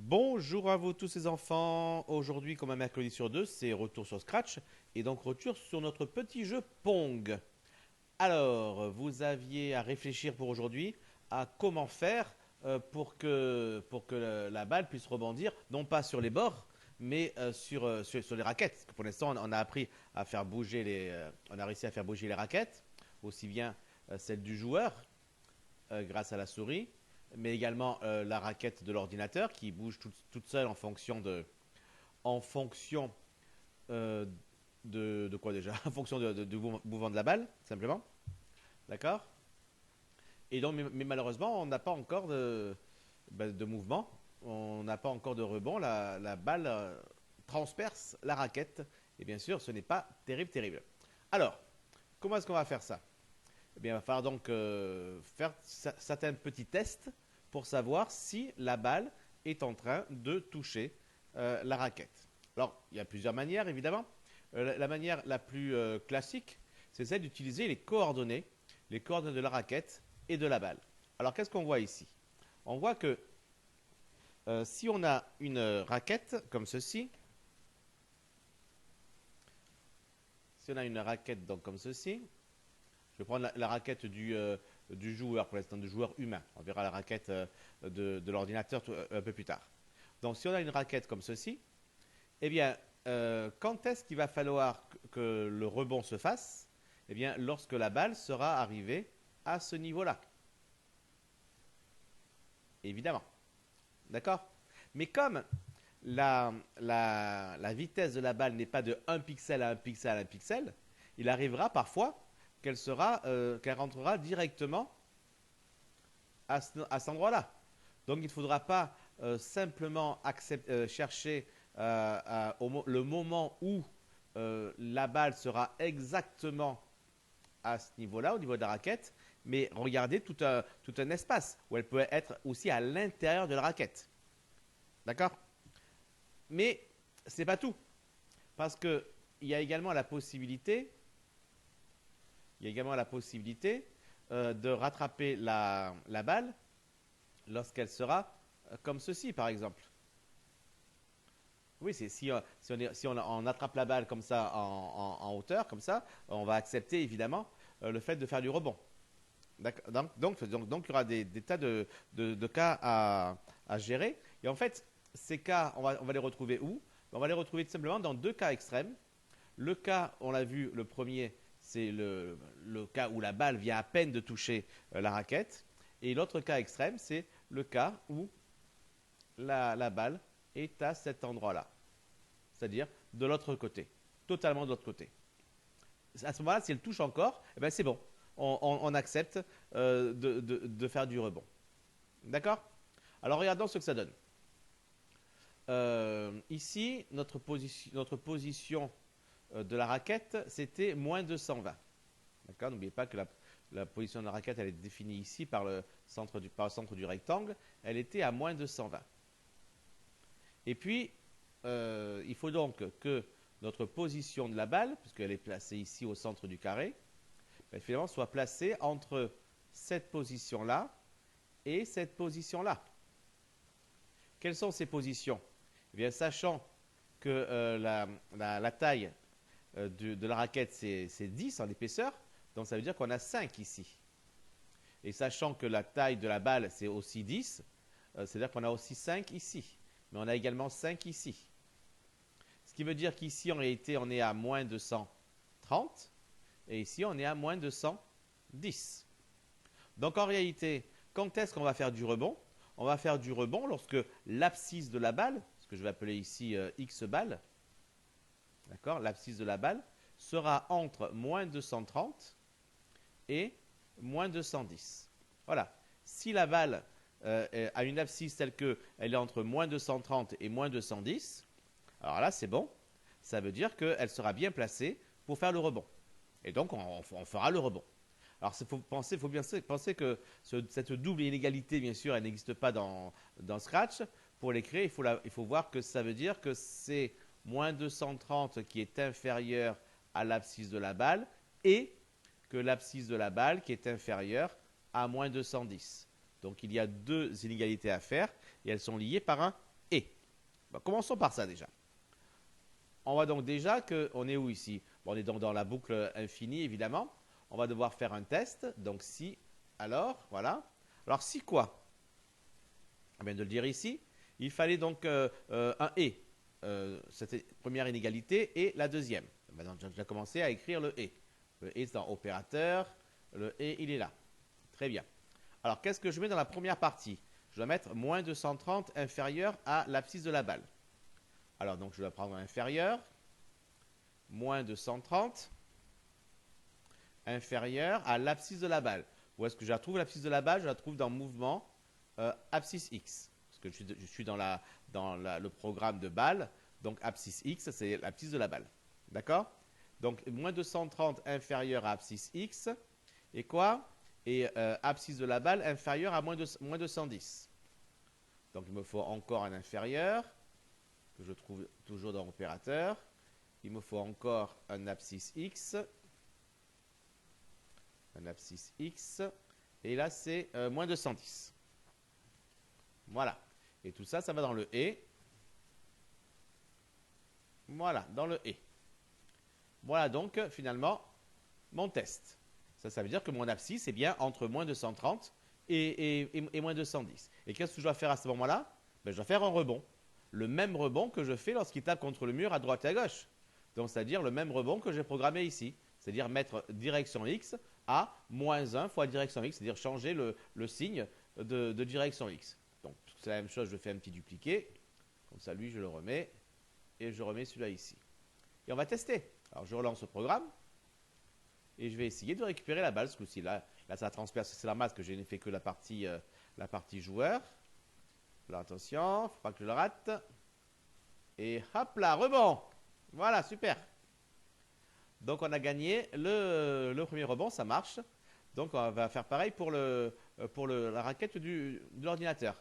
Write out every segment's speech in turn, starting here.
Bonjour à vous tous les enfants. Aujourd'hui, comme un mercredi sur deux, c'est retour sur Scratch et donc retour sur notre petit jeu Pong. Alors, vous aviez à réfléchir pour aujourd'hui à comment faire pour que la balle puisse rebondir, non pas sur les bords, mais sur les raquettes. Parce que pour l'instant, on a appris à faire bouger on a réussi à faire bouger les raquettes, aussi bien celle du joueur grâce à la souris, mais également la raquette de l'ordinateur qui bouge toute seule en fonction euh, de quoi déjà En fonction du mouvement de la balle, simplement. D'accord. Et donc, mais malheureusement, on n'a pas encore de mouvement, on n'a pas encore de rebond. La balle transperce la raquette. Et bien sûr, ce n'est pas terrible, terrible. Alors, comment est-ce qu'on va faire ça? Eh bien, il va falloir donc faire certains petits tests pour savoir si la balle est en train de toucher la raquette. Alors, il y a plusieurs manières, évidemment. La manière la plus classique, c'est celle d'utiliser les coordonnées de la raquette et de la balle. Alors, qu'est-ce qu'on voit ici? On voit que si on a une raquette comme ceci, si on a une raquette donc comme ceci, je vais prendre la raquette du joueur, pour l'instant, du joueur humain. On verra la raquette de l'ordinateur un peu plus tard. Donc, si on a une raquette comme ceci, eh bien, quand est-ce qu'il va falloir que le rebond se fasse? Eh bien, lorsque la balle sera arrivée à ce niveau-là. Évidemment. D'accord? Mais comme la vitesse de la balle n'est pas de 1 pixel à 1 pixel à 1 pixel, il arrivera parfois qu'elle rentrera directement à cet endroit-là. Donc il ne faudra pas simplement chercher le moment où la balle sera exactement à ce niveau-là, au niveau de la raquette, mais regardez tout un espace où elle peut être aussi à l'intérieur de la raquette. D'accord? Mais ce n'est pas tout, parce qu'il y a également la possibilité, de rattraper la balle lorsqu'elle sera comme ceci, par exemple. Oui, si on attrape la balle comme ça en hauteur, comme ça, on va accepter évidemment le fait de faire du rebond. Donc, il y aura des tas de cas à gérer. Et en fait, ces cas, on va les retrouver où? On va les retrouver tout simplement dans deux cas extrêmes. Le cas, on l'a vu, le premier, c'est le cas où la balle vient à peine de toucher la raquette. Et l'autre cas extrême, c'est le cas où la balle est à cet endroit-là. C'est-à-dire de l'autre côté. Totalement de l'autre côté. À ce moment-là, si elle touche encore, eh ben c'est bon. On accepte de faire du rebond. D'accord? Alors regardons ce que ça donne. Ici, notre position de la raquette, c'était moins 220. D'accord? N'oubliez pas que la position de la raquette, elle est définie ici par le centre du rectangle. Elle était à moins 220. Et puis, il faut donc que notre position de la balle, puisqu'elle est placée ici au centre du carré, finalement soit placée entre cette position-là et cette position-là. Quelles sont ces positions? Eh bien, sachant que la taille de la raquette, c'est 10 en épaisseur, donc ça veut dire qu'on a 5 ici. Et sachant que la taille de la balle, c'est aussi 10, c'est-à-dire qu'on a aussi 5 ici. Mais on a également 5 ici. Ce qui veut dire qu'ici, en réalité, on est à moins 230. Et ici, on est à moins 210. Donc, en réalité, quand est-ce qu'on va faire du rebond? On va faire du rebond lorsque l'abscisse de la balle, ce que je vais appeler ici X balle, d'accord, l'abscisse de la balle, sera entre moins 230 et moins 210. Voilà. Si la balle a une abscisse telle qu'elle est entre moins 230 et moins 210, alors là, c'est bon. Ça veut dire qu'elle sera bien placée pour faire le rebond. Et donc, on fera le rebond. Alors, il faut bien penser que cette double inégalité, bien sûr, elle n'existe pas dans Scratch. Pour les créer, il faut voir que ça veut dire que c'est moins 230 qui est inférieur à l'abscisse de la balle et que l'abscisse de la balle qui est inférieure à moins 210. Donc, il y a deux inégalités à faire et elles sont liées par un et. Bon, commençons par ça déjà. On voit donc déjà qu'on est où ici? Bon, on est donc dans la boucle infinie, évidemment. On va devoir faire un test. Donc si, alors, voilà. Alors si quoi? On vient de le dire ici. Il fallait donc un et. C'était la première inégalité et la deuxième. Maintenant, j'ai déjà commencé à écrire le et. Le et, c'est dans opérateur. Le et, il est là. Très bien. Alors, qu'est-ce que je mets dans la première partie? Je dois mettre moins 230 inférieur à l'abscisse de la balle. Alors, donc, je dois prendre inférieur, moins 230, inférieur à l'abscisse de la balle. Où est-ce que je la trouve, l'abscisse de la balle? Je la trouve dans mouvement abscisse X. Parce que je suis dans le programme de balle. Donc, abscisse X, c'est l'abscisse de la balle. D'accord? Donc, moins 230 inférieur à abscisse X. Et quoi? Et abscisse de la balle inférieure à moins 210. Donc, il me faut encore un inférieur, que je trouve toujours dans l'opérateur. Il me faut encore un abscisse X. Un abscisse X. Et là, c'est moins 210. Voilà. Et tout ça, ça va dans le et. Voilà, dans le et. Voilà donc, finalement, mon test. Ça veut dire que mon abscisse est bien entre moins 230 et moins 210. Et qu'est-ce que je dois faire à ce moment-là? Ben, je dois faire un rebond. Le même rebond que je fais lorsqu'il tape contre le mur à droite et à gauche. Donc, c'est-à-dire le même rebond que j'ai programmé ici. C'est-à-dire mettre direction X à moins 1 fois direction X. C'est-à-dire changer le signe de direction X. Donc, c'est la même chose. Je fais un petit dupliqué. Comme ça, lui, je le remets. Et je remets celui-là ici. Et on va tester. Alors, je relance le programme. Et je vais essayer de récupérer la balle ce coup-ci. Là, ça transperce, c'est la masse que je n'ai fait que la partie joueur. Alors attention, faut pas que je le rate. Et hop là, rebond. Voilà, super. Donc on a gagné le premier rebond, ça marche. Donc on va faire pareil pour la raquette de l'ordinateur.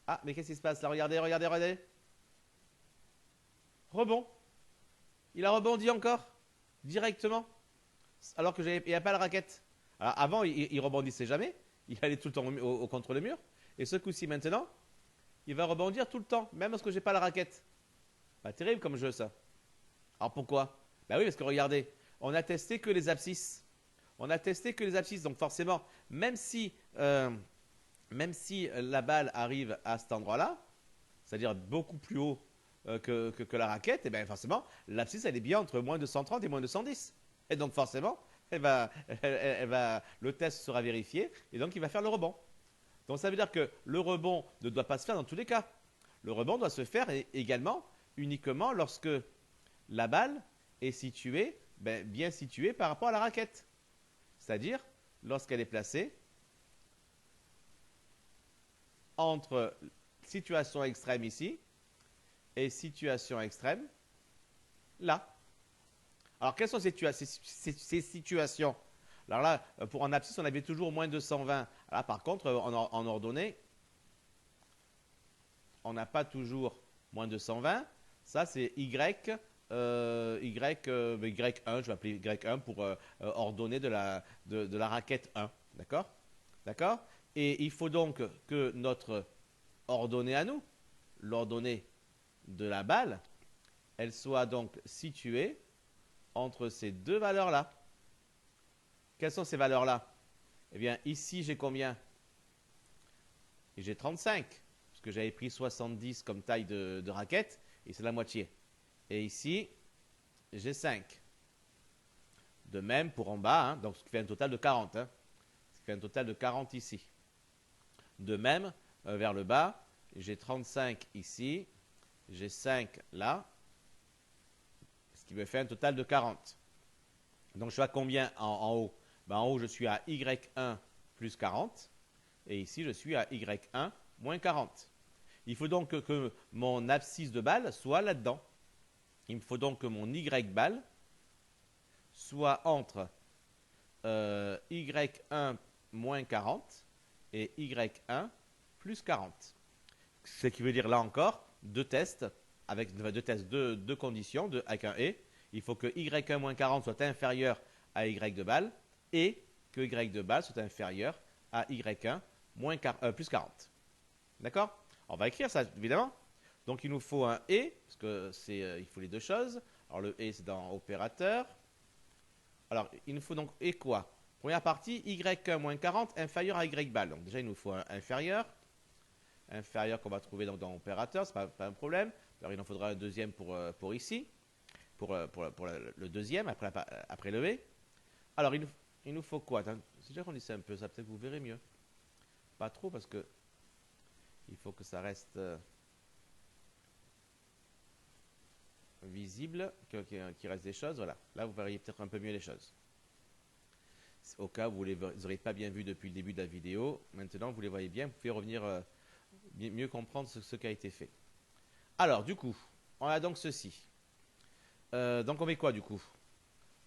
Ah, mais qu'est-ce qui se passe là? Regardez, regardez, regardez. Rebond. Il a rebondi encore, directement. Alors qu'il n'y a pas la raquette. Alors avant, il rebondissait jamais. Il allait tout le temps contre le mur. Et ce coup-ci, maintenant, il va rebondir tout le temps, même lorsque je n'ai pas la raquette. Pas terrible comme jeu, ça. Alors pourquoi? Bah oui, parce que regardez, on a testé que les abscisses. On a testé que les abscisses. Donc forcément, même si la balle arrive à cet endroit-là, c'est-à-dire beaucoup plus haut que la raquette, et bien forcément, l'abscisse, elle est bien entre moins 230 et moins 210. Et donc forcément, le test sera vérifié et donc il va faire le rebond. Donc ça veut dire que le rebond ne doit pas se faire dans tous les cas. Le rebond doit se faire également uniquement lorsque la balle est située, bien située par rapport à la raquette. C'est-à-dire lorsqu'elle est placée entre situation extrême ici et situation extrême là. Alors, quelles sont ces situations? Alors là, en abscisse, on avait toujours moins 220. Là, par contre, en ordonnée, on n'a pas toujours moins 220. Ça, c'est Y1, je vais appeler Y1 pour ordonner de la raquette 1. D'accord? D'accord? Et il faut donc que notre ordonnée à nous, l'ordonnée de la balle, elle soit donc située entre ces deux valeurs-là. Quelles sont ces valeurs-là? Eh bien, ici, j'ai combien? J'ai 35, parce que j'avais pris 70 comme taille de raquette, et c'est la moitié. Et ici, j'ai 5. De même pour en bas, hein, donc ce qui fait un total de 40. Hein, ce qui fait un total de 40 ici. De même, vers le bas, j'ai 35 ici, j'ai 5 là, ce qui me fait un total de 40. Donc je suis à combien en haut? En haut, je suis à Y1 plus 40. Et ici, je suis à Y1 moins 40. Il faut donc que mon abscisse de balle soit là-dedans. Il me faut donc que mon Y balle soit entre Y1 moins 40 et Y1 plus 40. Ce qui veut dire là encore deux tests, avec deux conditions avec un et. Il faut que Y1 moins 40 soit inférieur à Y de balle et que Y de balle soit inférieur à Y1 plus 40. D'accord? On va écrire ça, évidemment. Donc il nous faut un et, parce que il faut les deux choses. Alors le et c'est dans opérateur. Alors il nous faut donc et quoi? Première partie, y1 moins 40 inférieur à y bal. Donc déjà il nous faut un inférieur. Inférieur qu'on va trouver donc dans opérateur, c'est pas un problème. Alors il en faudra un deuxième pour ici, pour le deuxième après le et. Alors il nous faut quoi? C'est déjà qu'on dit ça un peu, ça peut-être vous verrez mieux. Pas trop parce que il faut que ça reste visible, qu'il reste des choses. Voilà. Là, vous verriez peut-être un peu mieux les choses. Au cas où vous ne les aurez pas bien vus depuis le début de la vidéo, maintenant vous les voyez bien, vous pouvez revenir mieux comprendre ce qui a été fait. Alors, du coup, on a donc ceci. Donc, on met quoi du coup?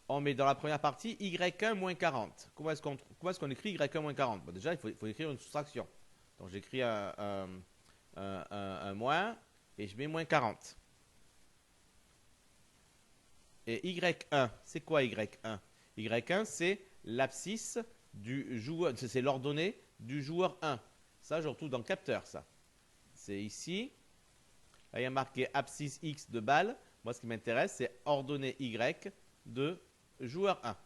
On met dans la première partie y1 moins 40. Comment est-ce qu'on écrit y1 moins 40? Bon, déjà, il faut écrire une soustraction. Donc, j'écris un moins et je mets moins 40. Et y1, c'est quoi y1? Y1, c'est l'abscisse du joueur, c'est l'ordonnée du joueur 1. Ça, je retrouve dans le capteur, ça. C'est ici. Là, il y a marqué abscisse X de balle. Moi, ce qui m'intéresse, c'est ordonnée Y de joueur 1.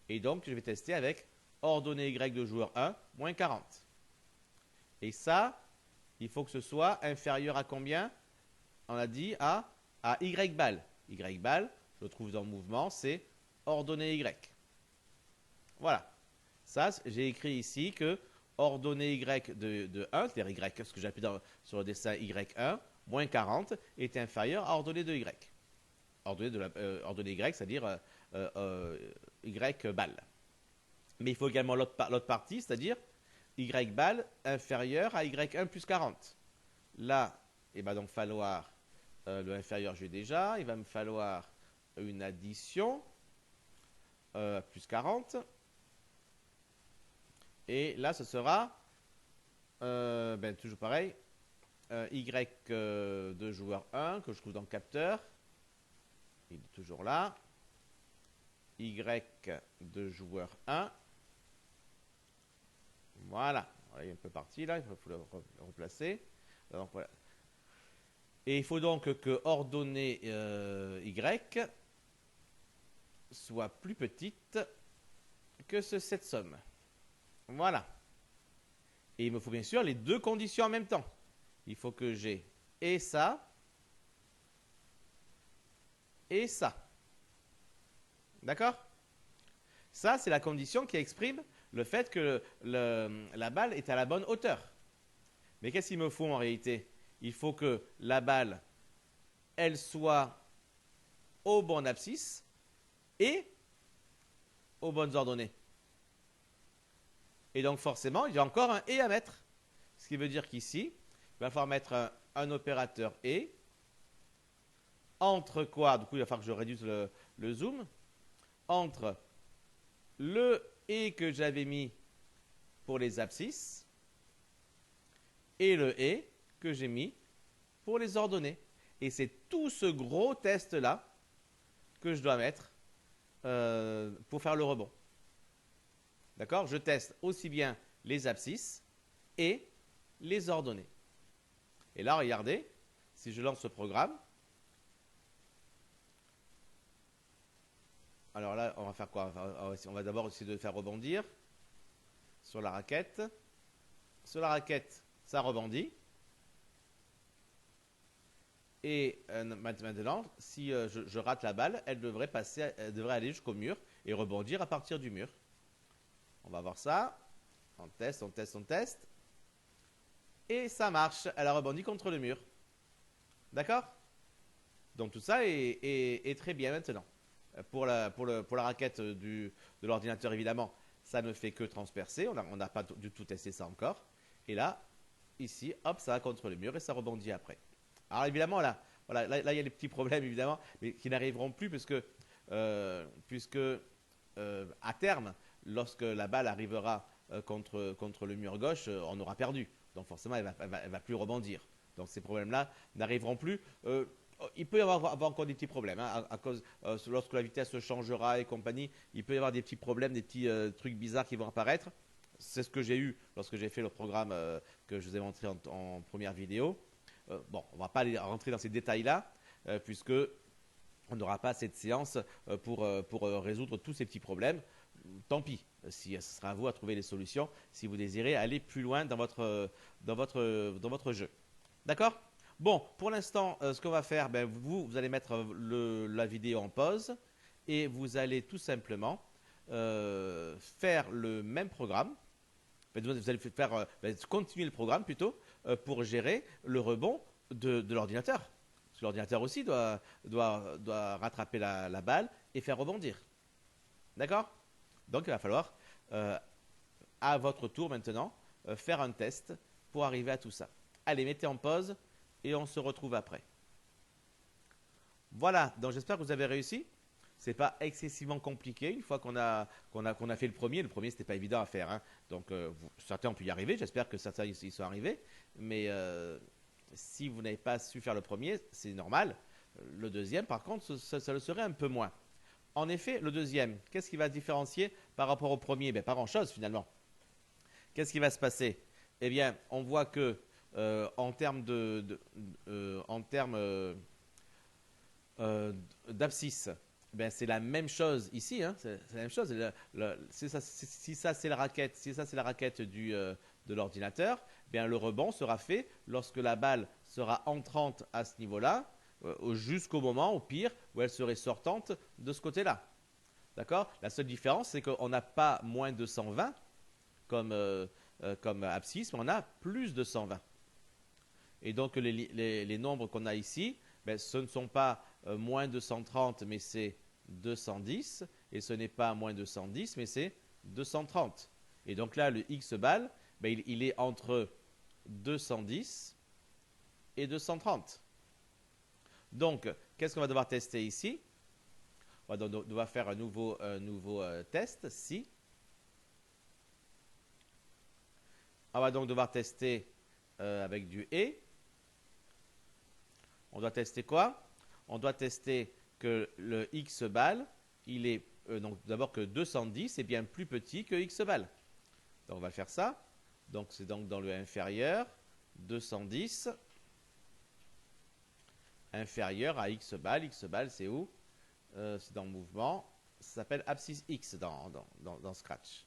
Et donc, je vais tester avec ordonnée Y de joueur 1, moins 40. Et ça, il faut que ce soit inférieur à combien? On a dit à Y balle. Y balle, je le trouve dans le mouvement, c'est ordonnée Y. Voilà. Ça, j'ai écrit ici que ordonnée Y de 1, c'est-à-dire Y, ce que j'appuie sur le dessin Y1, moins 40, est inférieur à ordonnée de Y. Ordonnée Y, c'est-à-dire Y balle. Mais il faut également l'autre partie, c'est-à-dire Y balle inférieur à Y1 plus 40. Là, il va donc falloir le inférieur, j'ai déjà. Il va me falloir une addition plus 40. Et là, ce sera toujours pareil. Y de joueur 1 que je trouve dans le capteur. Il est toujours là. Y de joueur 1. Voilà. Il est un peu parti là. Il faut le replacer. Donc, voilà. Et il faut donc que ordonnée Y soit plus petite que cette somme. Voilà. Et il me faut bien sûr les deux conditions en même temps. Il faut que j'ai et ça et ça. D'accord? Ça, c'est la condition qui exprime le fait que la balle est à la bonne hauteur. Mais qu'est-ce qu'il me faut en réalité? Il faut que la balle, elle soit au bon abscisse et aux bonnes ordonnées. Et donc forcément, il y a encore un et à mettre. Ce qui veut dire qu'ici, il va falloir mettre un opérateur et entre quoi? Du coup, il va falloir que je réduise le zoom. Entre le et que j'avais mis pour les abscisses et le et que j'ai mis pour les ordonnées. Et c'est tout ce gros test-là que je dois mettre pour faire le rebond. D'accord? Je teste aussi bien les abscisses et les ordonnées. Et là, regardez, si je lance ce programme, alors là, on va faire quoi? On va d'abord essayer de faire rebondir sur la raquette. Sur la raquette, ça rebondit. Et maintenant, si je rate la balle, elle devrait aller jusqu'au mur et rebondir à partir du mur. On va voir ça. On teste, on teste, on teste. Et ça marche. Elle a rebondi contre le mur. D'accord? Donc tout ça est très bien maintenant. Pour la raquette de l'ordinateur, évidemment, ça ne fait que transpercer. On n'a pas du tout testé ça encore. Et là, ici, hop, ça va contre le mur et ça rebondit après. Alors évidemment, là, il y a des petits problèmes, évidemment, mais qui n'arriveront plus puisque à terme, lorsque la balle arrivera contre le mur gauche, on aura perdu. Donc forcément, elle va plus rebondir. Donc ces problèmes-là n'arriveront plus. Il peut y avoir encore des petits problèmes à cause lorsque la vitesse changera et compagnie. Il peut y avoir des petits problèmes, des petits trucs bizarres qui vont apparaître. C'est ce que j'ai eu lorsque j'ai fait le programme que je vous ai montré en première vidéo. bon, on ne va pas aller rentrer dans ces détails-là, puisque on n'aura pas cette séance pour résoudre tous ces petits problèmes. Tant pis, si ce sera à vous à trouver les solutions si vous désirez aller plus loin dans votre jeu. D'accord? Bon, pour l'instant, ce qu'on va faire, ben, vous allez mettre la vidéo en pause et vous allez tout simplement faire le même programme. Vous allez faire, continuer le programme plutôt pour gérer le rebond de l'ordinateur. Parce que l'ordinateur aussi doit rattraper la balle et faire rebondir. D'accord? Donc il va falloir, à votre tour maintenant, faire un test pour arriver à tout ça. Allez, mettez en pause et on se retrouve après. Voilà, donc j'espère que vous avez réussi. C'est pas excessivement compliqué une fois qu'on a fait le premier. Le premier, c'était pas évident à faire, hein. Donc certains ont pu y arriver. J'espère que certains y sont arrivés. Mais si vous n'avez pas su faire le premier, c'est normal. Le deuxième, par contre, ça le serait un peu moins. En effet, le deuxième, qu'est-ce qui va différencier par rapport au premier? Pas grand-chose finalement. Qu'est-ce qui va se passer? Eh bien, on voit que en termes d'abscisse, c'est la même chose ici. Hein, c'est la même chose. Si ça c'est la raquette de l'ordinateur, le rebond sera fait lorsque la balle sera entrante à ce niveau-là, jusqu'au moment, au pire, où elle serait sortante de ce côté-là. D'accord? La seule différence, c'est qu'on n'a pas moins de 120 comme abscisse, mais on a plus de 120. Et donc les nombres qu'on a ici, ce ne sont pas moins de 130, mais c'est 210. Et ce n'est pas moins de 110, mais c'est 230. Et donc là, le X balle, il est entre 210 et 230. Donc, qu'est-ce qu'on va devoir tester ici? On va devoir faire un nouveau test, si. On va donc devoir tester avec du et. On doit tester quoi? On doit tester que le X balle, il est donc d'abord que 210 est bien plus petit que X balle. Donc on va faire ça. Donc c'est donc dans le inférieur, 210 inférieur à X balle. X balle, c'est où? C'est dans le mouvement. Ça s'appelle abscisse X dans Scratch.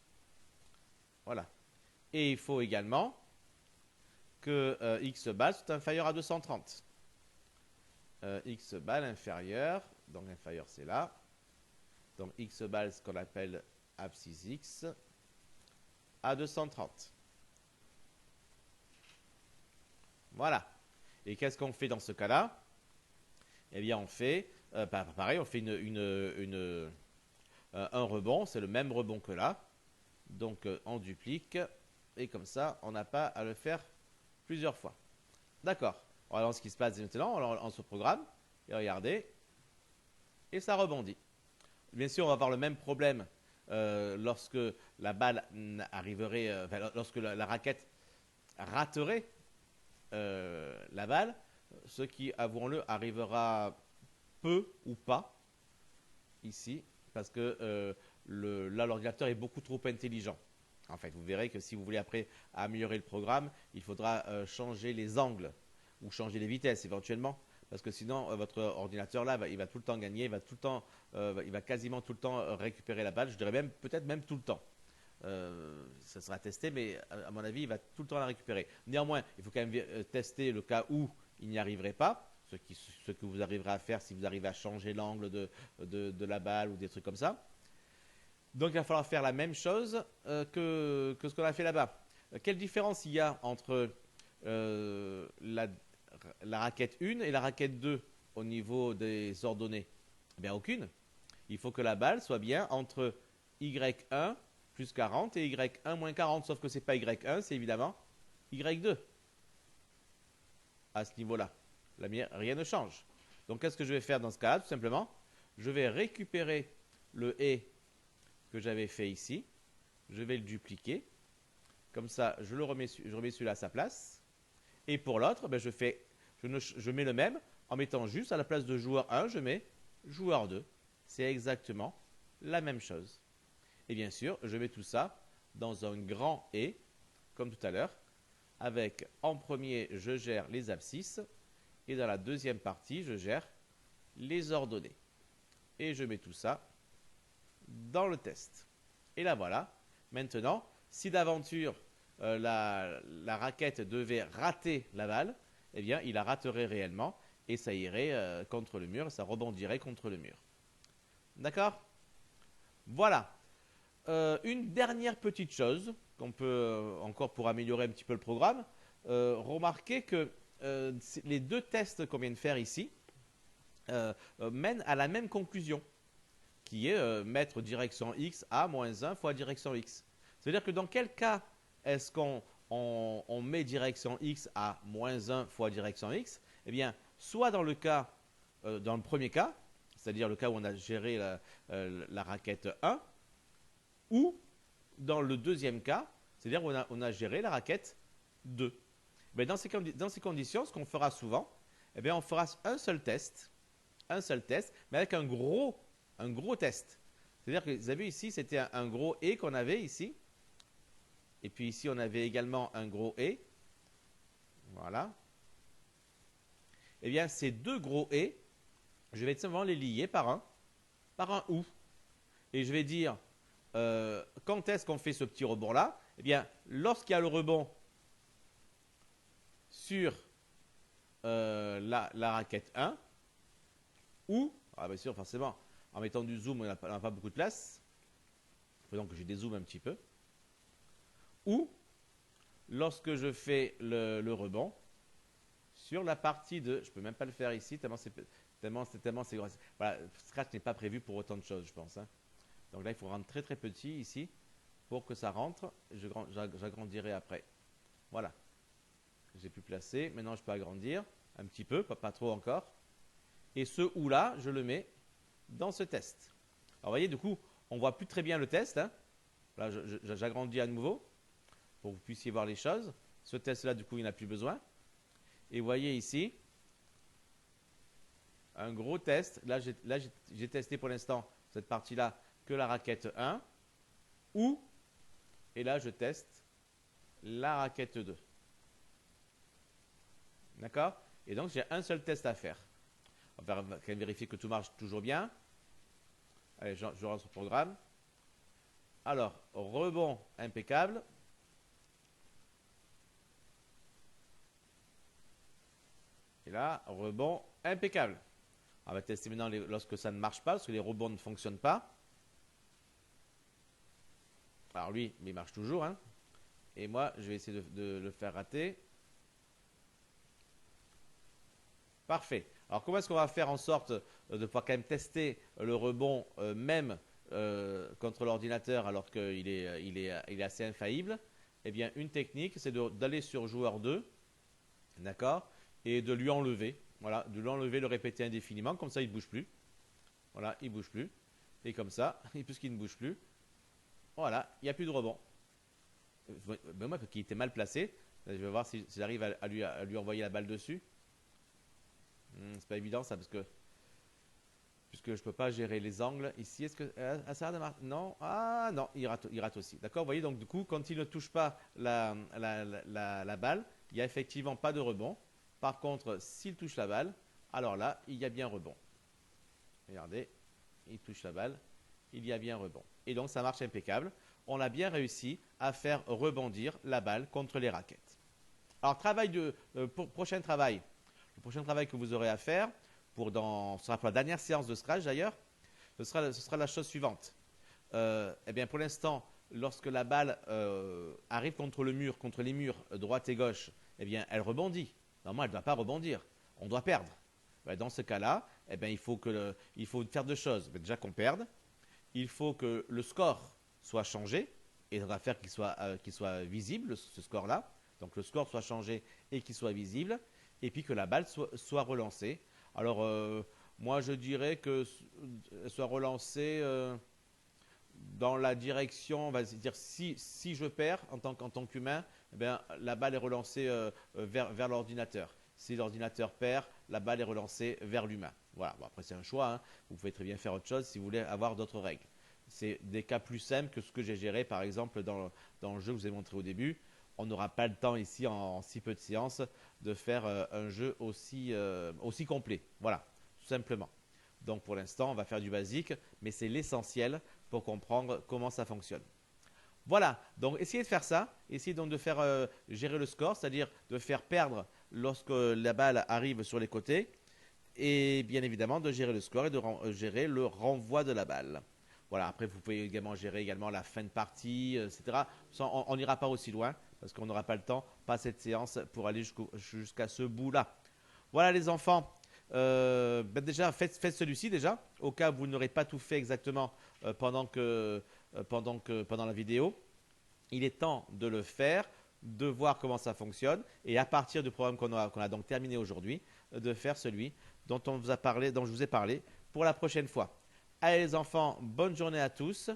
Voilà. Et il faut également que X balle soit inférieur à 230. X balle inférieur, donc inférieur c'est là. Donc X balle, ce qu'on appelle abscisse X, à 230. Voilà. Et qu'est-ce qu'on fait dans ce cas-là? Eh bien, on fait, pareil, on fait un rebond, c'est le même rebond que là. Donc, on duplique, et comme ça, on n'a pas à le faire plusieurs fois. D'accord. Alors, ce qui se passe maintenant, on se programme, et regardez, et ça rebondit. Bien sûr, on va avoir le même problème lorsque la balle arriverait, lorsque la raquette raterait la balle, ce qui, avouons-le, arrivera peu ou pas ici, parce que là, l'ordinateur est beaucoup trop intelligent. En fait, vous verrez que si vous voulez après améliorer le programme, il faudra changer les angles ou changer les vitesses éventuellement, parce que sinon, votre ordinateur là, il va tout le temps gagner, il va quasiment tout le temps récupérer la balle, je dirais même, peut-être même tout le temps. Ça sera testé, mais à mon avis, il va tout le temps la récupérer. Néanmoins, il faut quand même tester le cas où il n'y arriverait pas, ce que vous arriverez à faire si vous arrivez à changer l'angle de la balle ou des trucs comme ça. Donc, il va falloir faire la même chose que ce qu'on a fait là-bas. Quelle différence il y a entre la raquette 1 et la raquette 2 au niveau des ordonnées? Bien, aucune. Il faut que la balle soit bien entre Y1 plus 40 et Y1 moins 40, sauf que ce n'est pas Y1, c'est évidemment Y2. À ce niveau-là, rien ne change. Donc, qu'est-ce que je vais faire dans ce cas-là? Tout simplement, je vais récupérer le et que j'avais fait ici. Je vais le dupliquer. Comme ça, je remets celui-là à sa place. Et pour l'autre, je mets le même en mettant juste à la place de joueur 1, je mets joueur 2. C'est exactement la même chose. Et bien sûr, je mets tout ça dans un grand et, comme tout à l'heure, avec, en premier, je gère les abscisses, et dans la deuxième partie, je gère les ordonnées. Et je mets tout ça dans le test. Et là, voilà. Maintenant, si d'aventure la raquette devait rater la balle, eh bien, il la raterait réellement et ça irait contre le mur, ça rebondirait contre le mur. D'accord? Voilà. Une dernière petite chose qu'on peut encore pour améliorer un petit peu le programme, remarquez que les deux tests qu'on vient de faire ici mènent à la même conclusion, qui est mettre direction x à moins 1 fois direction x. C'est-à-dire que dans quel cas est-ce qu'on met direction x à moins 1 fois direction x? Eh bien, soit dans le premier cas, c'est-à-dire le cas où on a géré la raquette 1, ou dans le deuxième cas, c'est-à-dire où on a géré la raquette 2. Mais dans ces conditions, ce qu'on fera souvent, eh bien, on fera un seul test, mais avec un gros test. C'est-à-dire que vous avez vu ici, c'était un gros et qu'on avait ici. Et puis ici, on avait également un gros et. Voilà. Eh bien, ces deux gros et, je vais simplement les lier par un ou. Et je vais dire, quand est-ce qu'on fait ce petit rebond-là? Eh bien, lorsqu'il y a le rebond sur la raquette 1, ou, bien sûr, forcément, en mettant du zoom, on n'a pas beaucoup de place. Il faut donc que je dézoome un petit peu. Ou, lorsque je fais le rebond sur la partie de... Je ne peux même pas le faire ici, tellement c'est gros. Voilà, Scratch n'est pas prévu pour autant de choses, je pense. Hein. Donc là, il faut rendre très très petit ici pour que ça rentre. J'agrandirai après. Voilà. J'ai pu placer. Maintenant, je peux agrandir un petit peu, pas trop encore. Et ce ou là, je le mets dans ce test. Alors, vous voyez, du coup, on ne voit plus très bien le test. Hein. Là, j'agrandis à nouveau pour que vous puissiez voir les choses. Ce test-là, du coup, il n'a plus besoin. Et vous voyez ici, un gros test. Là, j'ai testé pour l'instant cette partie-là que la raquette 1. Et là, je teste la raquette 2. D'accord? Et donc, j'ai un seul test à faire. On va quand même vérifier que tout marche toujours bien. Allez, je lance le programme. Alors, rebond impeccable. Et là, rebond impeccable. On va tester maintenant lorsque ça ne marche pas, parce que les rebonds ne fonctionnent pas. Alors lui, mais il marche toujours. Hein. Et moi, je vais essayer de le faire rater. Parfait. Alors comment est-ce qu'on va faire en sorte de pouvoir quand même tester le rebond même contre l'ordinateur alors qu'il est assez infaillible? Eh bien, une technique, c'est d'aller sur joueur 2, d'accord, et de lui enlever. Voilà, de l'enlever, le répéter indéfiniment, comme ça il ne bouge plus. Voilà, il ne bouge plus. Et comme ça, puisqu'il ne bouge plus, voilà, il n'y a plus de rebond. Ben moi, qui était mal placé, je vais voir si j'arrive à lui envoyer la balle dessus. C'est pas évident ça, puisque je ne peux pas gérer les angles ici. Est-ce que ça a marché? Non. Ah non, il rate aussi. D'accord. Vous voyez, donc du coup, quand il ne touche pas la balle, il n'y a effectivement pas de rebond. Par contre, s'il touche la balle, alors là, il y a bien rebond. Regardez, il touche la balle, il y a bien rebond. Et donc, ça marche impeccable. On a bien réussi à faire rebondir la balle contre les raquettes. Alors, prochain travail. Le prochain travail que vous aurez à faire, ce sera pour la dernière séance de Scratch d'ailleurs, ce sera la chose suivante. Eh bien, pour l'instant, lorsque la balle arrive contre les murs droite et gauche, eh bien, elle rebondit. Normalement, elle ne doit pas rebondir. On doit perdre. Dans ce cas-là, eh bien, il faut faire deux choses. Déjà qu'on perde, il faut que le score soit changé, et on va faire qu'il soit visible, ce score-là. Donc le score soit changé et qu'il soit visible, et puis que la balle soit relancée. Alors, moi, je dirais qu'elle soit relancée dans la direction, on va dire, si je perds en tant qu'humain, eh bien, la balle est relancée vers l'ordinateur. Si l'ordinateur perd, la balle est relancée vers l'humain. Voilà, bon, après c'est un choix, hein. Vous pouvez très bien faire autre chose si vous voulez avoir d'autres règles. C'est des cas plus simples que ce que j'ai géré, par exemple, dans le jeu que je vous ai montré au début. on n'aura pas le temps ici en si peu de séances de faire un jeu aussi complet. Voilà, tout simplement. Donc pour l'instant, on va faire du basique, mais c'est l'essentiel pour comprendre comment ça fonctionne. Voilà, donc essayez de faire ça, essayez donc de faire gérer le score, c'est-à-dire de faire perdre lorsque la balle arrive sur les côtés, et bien évidemment de gérer le score et de gérer le renvoi de la balle. Voilà, après vous pouvez également gérer également la fin de partie, etc. On n'ira pas aussi loin, parce qu'on n'aura pas le temps, pas cette séance pour aller jusqu'à ce bout-là. Voilà les enfants, déjà faites celui-ci déjà, au cas où vous n'aurez pas tout fait exactement pendant la vidéo. Il est temps de le faire, de voir comment ça fonctionne, et à partir du programme qu'on a donc terminé aujourd'hui, de faire celui dont dont je vous ai parlé pour la prochaine fois. Allez les enfants, bonne journée à tous.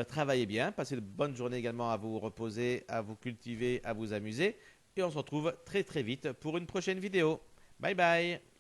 Travaillez bien, passez de bonnes journées également à vous reposer, à vous cultiver, à vous amuser. Et on se retrouve très très vite pour une prochaine vidéo. Bye bye.